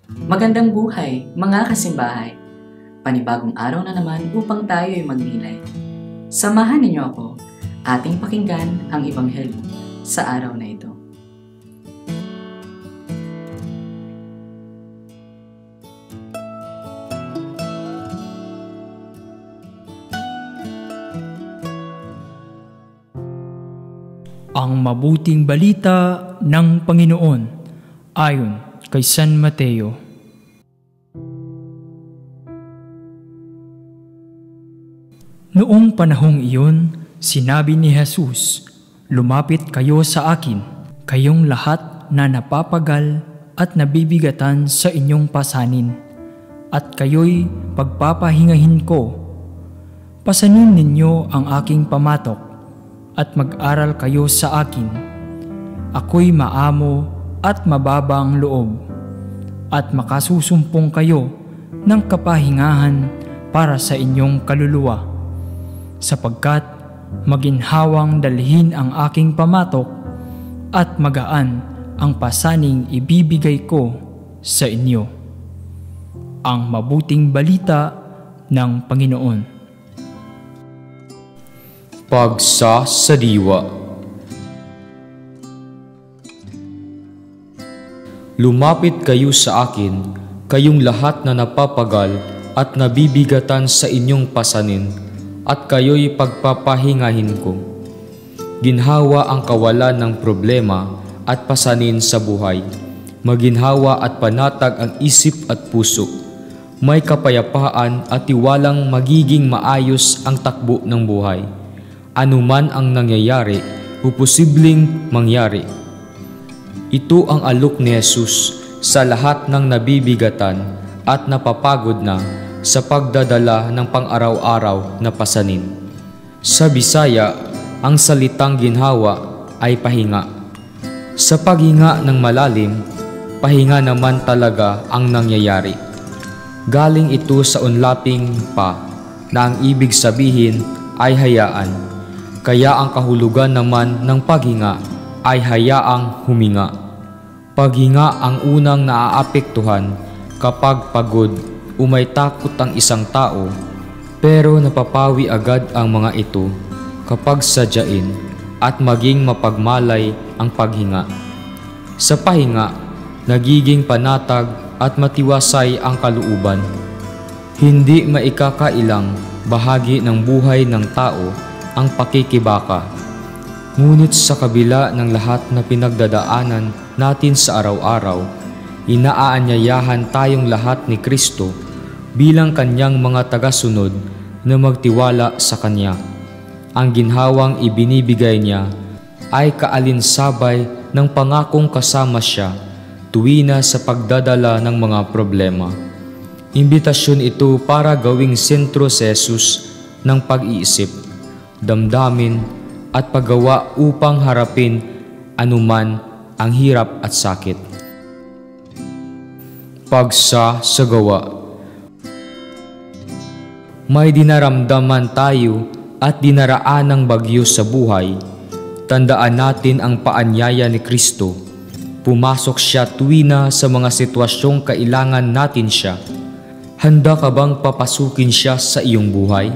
Magandang buhay, mga kasimbahay. Panibagong araw na naman upang tayo ay magnilay. Samahan ninyo ako, ating pakinggan ang Ebanghelyo sa araw na ito. Ang mabuting balita ng Panginoon ayon kay San Mateo. Noong panahong iyon, sinabi ni Jesus, "Lumapit kayo sa akin, kayong lahat na napapagal at nabibigatan sa inyong pasanin, at kayo'y pagpapahingahin ko. Pasanin ninyo ang aking pamatok, at mag-aral kayo sa akin. Ako'y maamo at mababang loob, at makasusumpong kayo ng kapahingahan para sa inyong kaluluwa, sapagkat maginhawang dalhin ang aking pamatok at magaan ang pasaning ibibigay ko sa inyo." Ang mabuting balita ng Panginoon. Pagsasadiwa. Lumapit kayo sa akin, kayong lahat na napapagal at nabibigatan sa inyong pasanin, at kayo'y pagpapahingahin ko. Ginhawa ang kawalan ng problema at pasanin sa buhay. Maginhawa at panatag ang isip at puso. May kapayapaan at tiwalang magiging maayos ang takbo ng buhay. Anuman ang nangyayari o posibleng mangyari. Ito ang alok ni Jesus sa lahat ng nabibigatan at napapagod na sa pagdadala ng pang-araw-araw na pasanin. Sa Bisaya, ang salitang ginhawa ay pahinga. Sa paghinga ng malalim, pahinga naman talaga ang nangyayari. Galing ito sa unlaping pa na ang ibig sabihin ay hayaan. Kaya ang kahulugan naman ng paghinga ay hayaang huminga. Paghinga ang unang naaapektuhan kapag pagod o may takot ang isang tao, pero napapawi agad ang mga ito kapag sadyain at maging mapagmalay ang paghinga. Sa pahinga, nagiging panatag at matiwasay ang kalooban. Hindi maikakailang bahagi ng buhay ng tao ang pakikibaka. Ngunit sa kabila ng lahat na pinagdadaanan natin sa araw-araw, inaaanyayahan tayong lahat ni Kristo bilang kanyang mga tagasunod na magtiwala sa kanya. Ang ginhawang ibinibigay niya ay kaalinsabay ng pangakong kasama siya tuwina sa pagdadala ng mga problema. Imbitasyon ito para gawing sentro si Jesus ng pag-iisip, damdamin at paggawa upang harapin anuman ang hirap at sakit. Pagsasagawa. May dinaramdaman tayo at dinaraan ng bagyo sa buhay. Tandaan natin ang paanyaya ni Kristo. Pumasok siya tuwina sa mga sitwasyong kailangan natin siya. Handa ka bang papasukin siya sa iyong buhay?